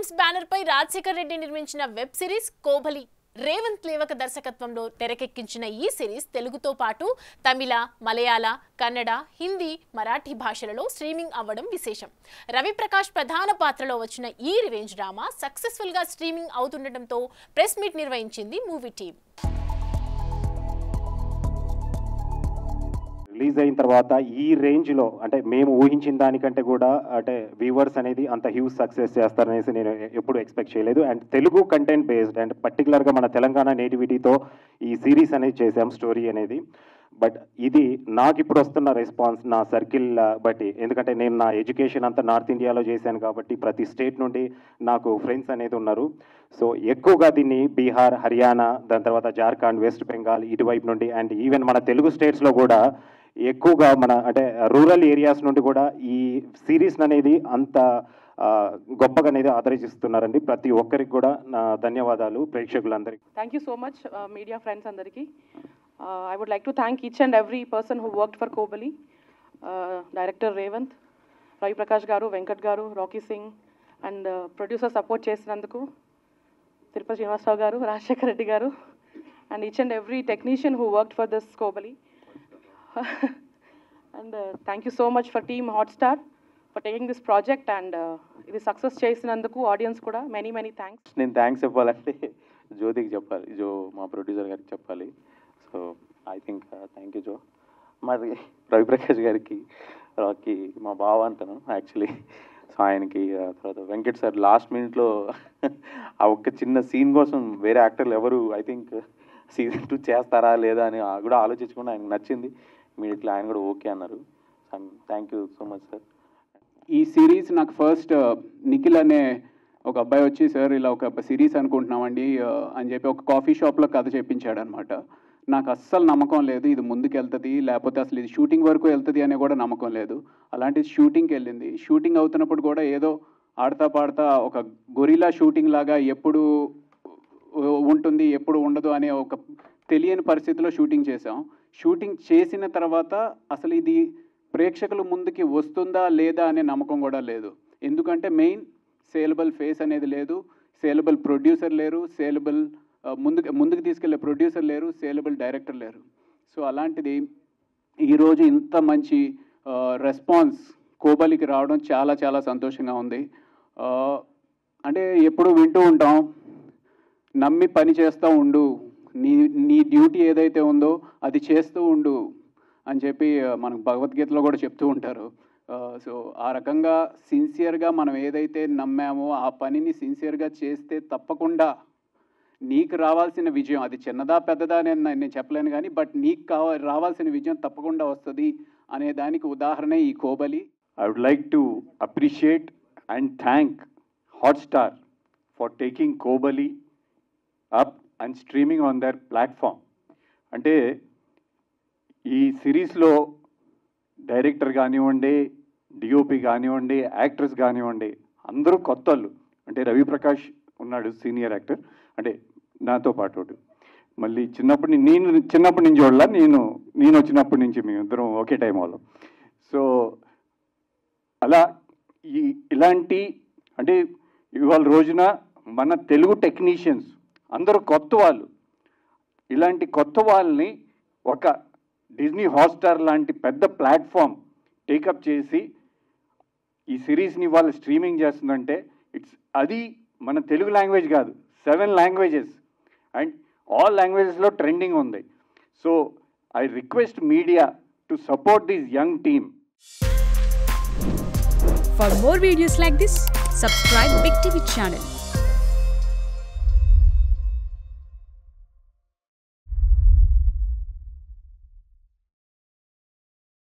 Films banner పై రాజశేఖర్ రెడ్డి నిర్మించిన web series Kobali Revanth లేవక దర్శకత్వంలో తెరకెక్కించిన ఈ సిరీస్ తెలుగుతో పాటు తమిళ, మలయాళ, కన్నడ, హిందీ, మరాఠీ భాషలలో స్ట్రీమింగ్ అవ్వడం విశేషం. రవి ప్రకాష్ ప్రధాన పాత్రలో వచ్చిన ఈ రివెంజ్ డ్రామా సక్సెస్ఫుల్ గా స్ట్రీమింగ్ అవుతుండటంతో ప్రెస్ మీట్ నిర్వహించింది మూవీ టీమ్. రిలీజ్ అయిన తర్వాత ఈ రేంజ్లో అంటే మేము ఊహించిన దానికంటే కూడా అంటే వ్యూవర్స్ అనేది అంత హ్యూజ్ సక్సెస్ చేస్తారనేసి నేను ఎప్పుడు ఎక్స్పెక్ట్ చేయలేదు. And Telugu content based and పర్టికులర్గా మన తెలంగాణ నేటివిటీతో ఈ సిరీస్ అనేది చేసాం స్టోరీ అనేది. బట్ ఇది నాకు ఇప్పుడు వస్తున్న రెస్పాన్స్ నా సర్కిల్ బట్టి, ఎందుకంటే నేను నా ఎడ్యుకేషన్ అంతా నార్త్ ఇండియాలో చేశాను కాబట్టి ప్రతి స్టేట్ నుండి నాకు ఫ్రెండ్స్ అనేది ఉన్నారు. సో ఎక్కువగా దీన్ని బీహార్, హర్యానా, దాని తర్వాత జార్ఖండ్, వెస్ట్ బెంగాల్ ఇటువైపు నుండి అండ్ ఈవెన్ మన తెలుగు స్టేట్స్లో కూడా ఎక్కువగా మన అంటే రూరల్ ఏరియాస్ నుండి కూడా ఈ సిరీస్ అనేది అంత గొప్పగా అనేది ఆదరిస్తున్నారండి. ప్రతి ఒక్కరికి కూడా నా ధన్యవాదాలు ప్రేక్షకులందరికీ. Thank you so much media friends అందరికీ. I would like to thank each and every person who worked for Kobali, Director Revanth, Ravi Prakash garu, Venkat garu, Rocky Singh, and producer support చేసినందుకు Tirupati Srinivasarao garu, Rajasekhar Reddy garu, and each and every technician who worked for this Kobali. And thank you so much for Team Hotstar for taking this project and ఇది success చేసినందుకు audience కూడా many thanks. నేను thanks చెప్పాలంటే జ్యోతికి చెప్పాలి, జో మా producer గారికి చెప్పాలి. So I think thank you Jo. మరి రవిప్రకాష్ గారికి, రాకీ మా బావ అంటాను యాక్చువల్లీ. సో ఆయనకి తర్వాత వెంకట్ సార్ లాస్ట్ మినిట్లో ఆ ఒక్క చిన్న సీన్ కోసం వేరే యాక్టర్లు ఎవరు ఐ థింక్ సీజన్ 2 చేస్తారా లేదా అని కూడా ఆలోచించకుండా ఆయనకు నచ్చింది. ఇమీడియట్లీ ఆయన కూడా ఓకే అన్నారు. Thank you so much sir. ఈ సిరీస్ నాకు ఫస్ట్ నిఖిల్ అనే ఒక అబ్బాయి వచ్చి సార్ ఇలా ఒక సిరీస్ అనుకుంటున్నామండి అని చెప్పి ఒక కాఫీ షాప్లో కథ చెప్పించాడు అనమాట. నాకు అస్సలు నమ్మకం లేదు ఇది ముందుకు వెళ్తుంది, లేకపోతే అసలు ఇది షూటింగ్ వరకు వెళ్తుంది అనే కూడా నమ్మకం లేదు. అలాంటిది షూటింగ్కి వెళ్ళింది. షూటింగ్ అవుతున్నప్పుడు కూడా ఏదో ఆడతా పాడతా ఒక గొరిలా షూటింగ్ లాగా ఎప్పుడు ఉంటుంది ఎప్పుడు ఉండదు అనే ఒక తెలియని పరిస్థితిలో షూటింగ్ చేసాం. షూటింగ్ చేసిన తర్వాత అసలు ఇది ప్రేక్షకుల ముందుకి వస్తుందా లేదా అనే నమ్మకం కూడా లేదు. ఎందుకంటే మెయిన్ సేలబుల్ ఫేస్ అనేది లేదు, సేలబుల్ ప్రొడ్యూసర్ లేరు, సేలబుల్ ముందుకు తీసుకెళ్లే ప్రొడ్యూసర్ లేరు, సేలబుల్ డైరెక్టర్ లేరు. సో అలాంటిది ఈరోజు ఇంత మంచి రెస్పాన్స్ కోబలికి రావడం చాలా చాలా సంతోషంగా ఉంది. అంటే ఎప్పుడు వింటూ ఉంటాం, నమ్మి పని చేస్తూ ఉండు, నీ డ్యూటీ ఏదైతే ఉందో అది చేస్తూ ఉండు అని చెప్పి మనకు భగవద్గీతలో కూడా చెప్తూ ఉంటారు. సో ఆ రకంగా సిన్సియర్గా మనం ఏదైతే నమ్మామో ఆ పనిని సిన్సియర్గా చేస్తే తప్పకుండా నీకు రావాల్సిన విజయం, అది చిన్నదా పెద్దదా నేను చెప్పలేను కానీ బట్ నీకు రావాల్సిన విజయం తప్పకుండా వస్తుంది అనే దానికి ఉదాహరణ ఈ Kobali. I would like to appreciate and thank Hotstar for taking Kobali up and streaming on their platform. అంటే ఈ సిరీస్లో డైరెక్టర్ కానివ్వండి, డిఓపి కానివ్వండి, యాక్టర్స్ కానివ్వండి అందరూ కొత్త వాళ్ళు. అంటే రవి ప్రకాష్ ఉన్నాడు సీనియర్ యాక్టర్, అంటే నాతో పాటు. మళ్ళీ నేను చిన్నప్పటి నుంచి చూడాల, నేను వచ్చినప్పటి నుంచి మేమిద్దరం ఒకే టైం వాళ్ళం. సో అలా ఇలాంటి అంటే ఇవాళ రోజున మన తెలుగు టెక్నీషియన్స్ అందరూ కొత్త వాళ్ళు. ఇలాంటి కొత్త వాళ్ళని ఒక డిజ్నీ హాట్స్టార్ లాంటి పెద్ద ప్లాట్ఫామ్ టేకప్ చేసి ఈ సిరీస్ని వాళ్ళు స్ట్రీమింగ్ చేస్తుందంటే అది మన తెలుగు లాంగ్వేజ్ కాదు, 7 లాంగ్వేజెస్ అండ్ ఆల్ లాంగ్వేజెస్లో ట్రెండింగ్ ఉంది. So I request media to support this young team. For more videos like this, subscribe Big TV channel.